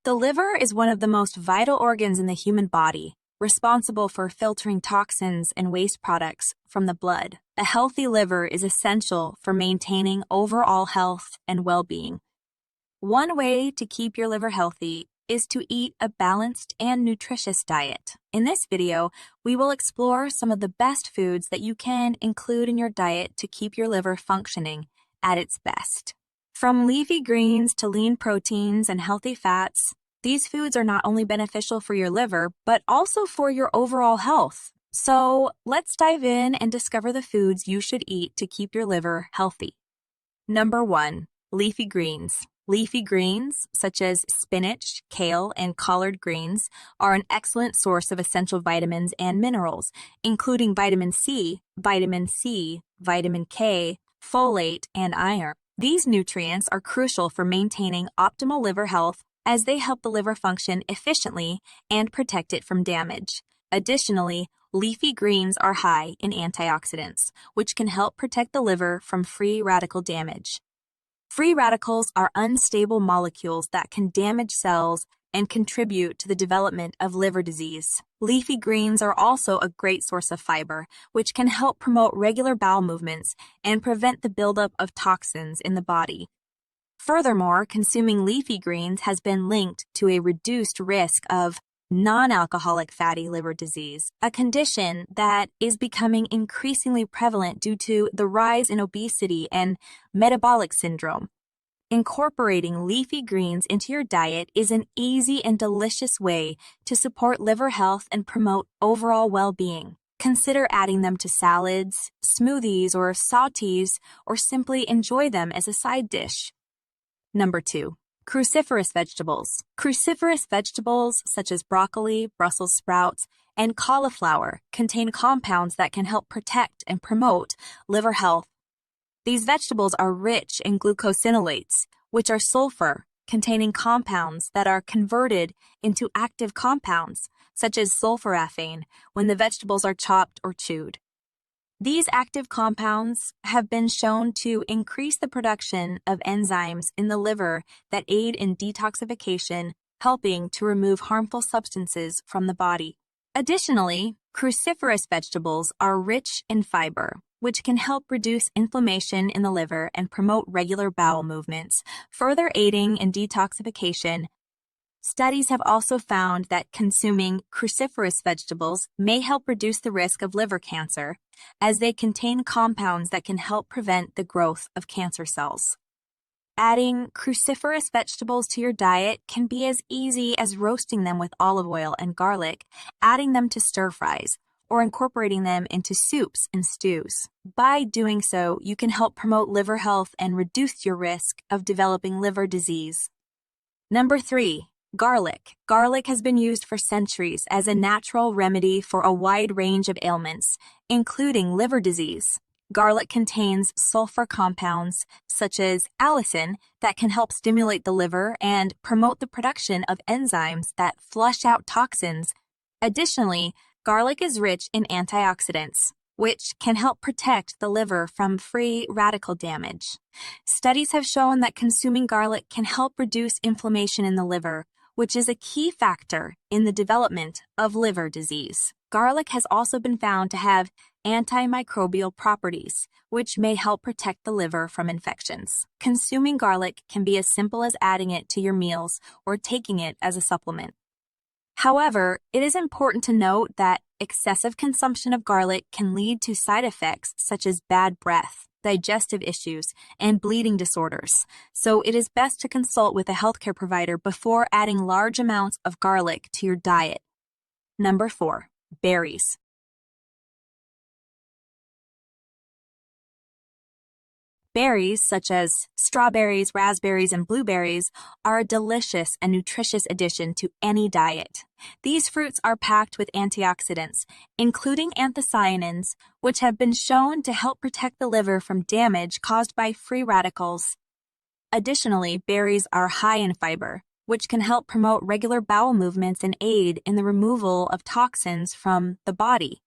The liver is one of the most vital organs in the human body, responsible for filtering toxins and waste products from the blood. A healthy liver is essential for maintaining overall health and well-being. One way to keep your liver healthy is to eat a balanced and nutritious diet. In this video, we will explore some of the best foods that you can include in your diet to keep your liver functioning at its best. From leafy greens to lean proteins and healthy fats, these foods are not only beneficial for your liver, but also for your overall health. So let's dive in and discover the foods you should eat to keep your liver healthy. Number 1, leafy greens. Leafy greens, such as spinach, kale, and collard greens, are an excellent source of essential vitamins and minerals, including vitamin C, vitamin K, folate, and iron. These nutrients are crucial for maintaining optimal liver health as they help the liver function efficiently and protect it from damage. Additionally, leafy greens are high in antioxidants, which can help protect the liver from free radical damage. Free radicals are unstable molecules that can damage cells and contribute to the development of liver disease. Leafy greens are also a great source of fiber, which can help promote regular bowel movements and prevent the buildup of toxins in the body. Furthermore, consuming leafy greens has been linked to a reduced risk of non-alcoholic fatty liver disease, a condition that is becoming increasingly prevalent due to the rise in obesity and metabolic syndrome. Incorporating leafy greens into your diet is an easy and delicious way to support liver health and promote overall well-being. Consider adding them to salads, smoothies, or sautés, or simply enjoy them as a side dish. Number 2. Cruciferous vegetables. Cruciferous vegetables such as broccoli, Brussels sprouts, and cauliflower contain compounds that can help protect and promote liver health. These vegetables are rich in glucosinolates, which are sulfur-containing compounds that are converted into active compounds, such as sulforaphane, when the vegetables are chopped or chewed. These active compounds have been shown to increase the production of enzymes in the liver that aid in detoxification, helping to remove harmful substances from the body. Additionally, cruciferous vegetables are rich in fiber, which can help reduce inflammation in the liver and promote regular bowel movements, further aiding in detoxification. Studies have also found that consuming cruciferous vegetables may help reduce the risk of liver cancer, as they contain compounds that can help prevent the growth of cancer cells. Adding cruciferous vegetables to your diet can be as easy as roasting them with olive oil and garlic, adding them to stir-fries, or incorporating them into soups and stews. By doing so, you can help promote liver health and reduce your risk of developing liver disease. Number 3. Garlic. Garlic has been used for centuries as a natural remedy for a wide range of ailments, including liver disease. Garlic contains sulfur compounds, such as allicin, that can help stimulate the liver and promote the production of enzymes that flush out toxins. Additionally, garlic is rich in antioxidants, which can help protect the liver from free radical damage. Studies have shown that consuming garlic can help reduce inflammation in the liver, which is a key factor in the development of liver disease. Garlic has also been found to have antimicrobial properties, which may help protect the liver from infections. Consuming garlic can be as simple as adding it to your meals or taking it as a supplement. However, it is important to note that excessive consumption of garlic can lead to side effects such as bad breath, digestive issues, and bleeding disorders. So it is best to consult with a healthcare provider before adding large amounts of garlic to your diet. Number 4. Berries. Berries, such as strawberries, raspberries, and blueberries, are a delicious and nutritious addition to any diet. These fruits are packed with antioxidants, including anthocyanins, which have been shown to help protect the liver from damage caused by free radicals. Additionally, berries are high in fiber, which can help promote regular bowel movements and aid in the removal of toxins from the body.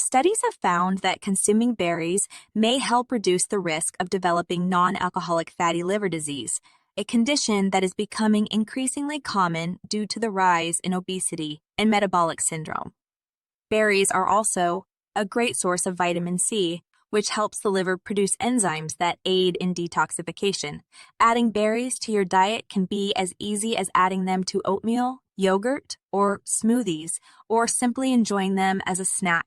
Studies have found that consuming berries may help reduce the risk of developing non-alcoholic fatty liver disease, a condition that is becoming increasingly common due to the rise in obesity and metabolic syndrome. Berries are also a great source of vitamin C, which helps the liver produce enzymes that aid in detoxification. Adding berries to your diet can be as easy as adding them to oatmeal, yogurt, or smoothies, or simply enjoying them as a snack.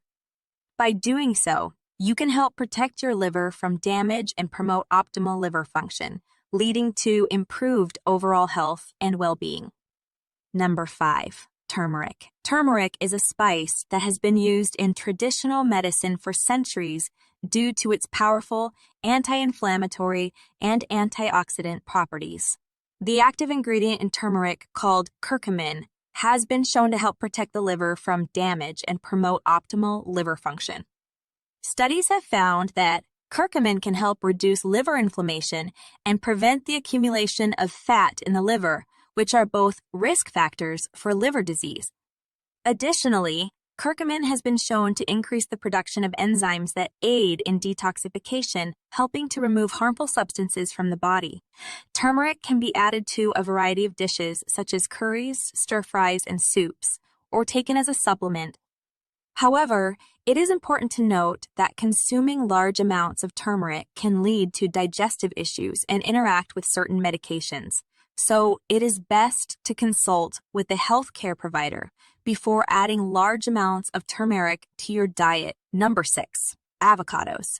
By doing so, you can help protect your liver from damage and promote optimal liver function, leading to improved overall health and well-being. Number 5. Turmeric. Turmeric is a spice that has been used in traditional medicine for centuries due to its powerful anti-inflammatory and antioxidant properties. The active ingredient in turmeric, called curcumin, has been shown to help protect the liver from damage and promote optimal liver function. Studies have found that curcumin can help reduce liver inflammation and prevent the accumulation of fat in the liver, which are both risk factors for liver disease. Additionally, curcumin has been shown to increase the production of enzymes that aid in detoxification, helping to remove harmful substances from the body. Turmeric can be added to a variety of dishes, such as curries, stir-fries, and soups, or taken as a supplement. However, it is important to note that consuming large amounts of turmeric can lead to digestive issues and interact with certain medications. So it is best to consult with a healthcare provider before adding large amounts of turmeric to your diet. Number 6. Avocados.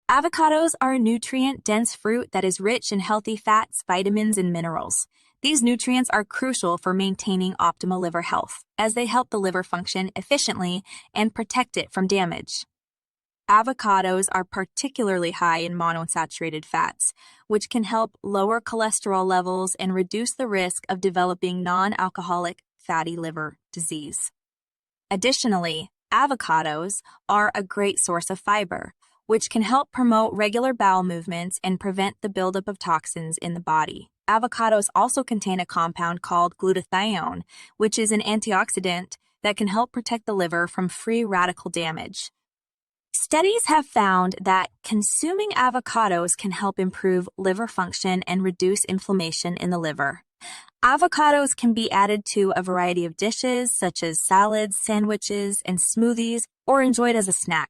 Avocados are a nutrient-dense fruit that is rich in healthy fats, vitamins, and minerals. These nutrients are crucial for maintaining optimal liver health, as they help the liver function efficiently and protect it from damage. Avocados are particularly high in monounsaturated fats, which can help lower cholesterol levels and reduce the risk of developing non-alcoholic fatty liver disease. Additionally, avocados are a great source of fiber, which can help promote regular bowel movements and prevent the buildup of toxins in the body. Avocados also contain a compound called glutathione, which is an antioxidant that can help protect the liver from free radical damage. Studies have found that consuming avocados can help improve liver function and reduce inflammation in the liver. Avocados can be added to a variety of dishes, such as salads, sandwiches, and smoothies, or enjoyed as a snack.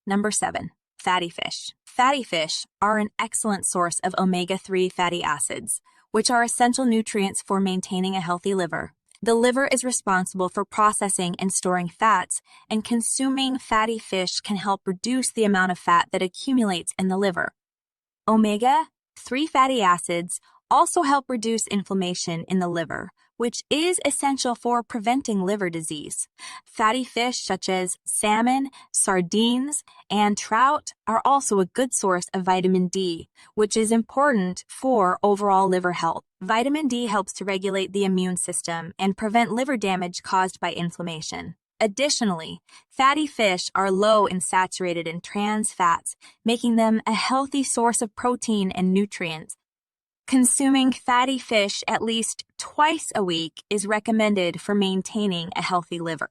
Number 7. Fatty fish. Fatty fish are an excellent source of omega-3 fatty acids, which are essential nutrients for maintaining a healthy liver. The liver is responsible for processing and storing fats, and consuming fatty fish can help reduce the amount of fat that accumulates in the liver. Omega-3 fatty acids also help reduce inflammation in the liver, which is essential for preventing liver disease. Fatty fish such as salmon, sardines, and trout are also a good source of vitamin D, which is important for overall liver health. Vitamin D helps to regulate the immune system and prevent liver damage caused by inflammation. Additionally, fatty fish are low in saturated and trans fats, making them a healthy source of protein and nutrients. Consuming fatty fish at least twice a week is recommended for maintaining a healthy liver.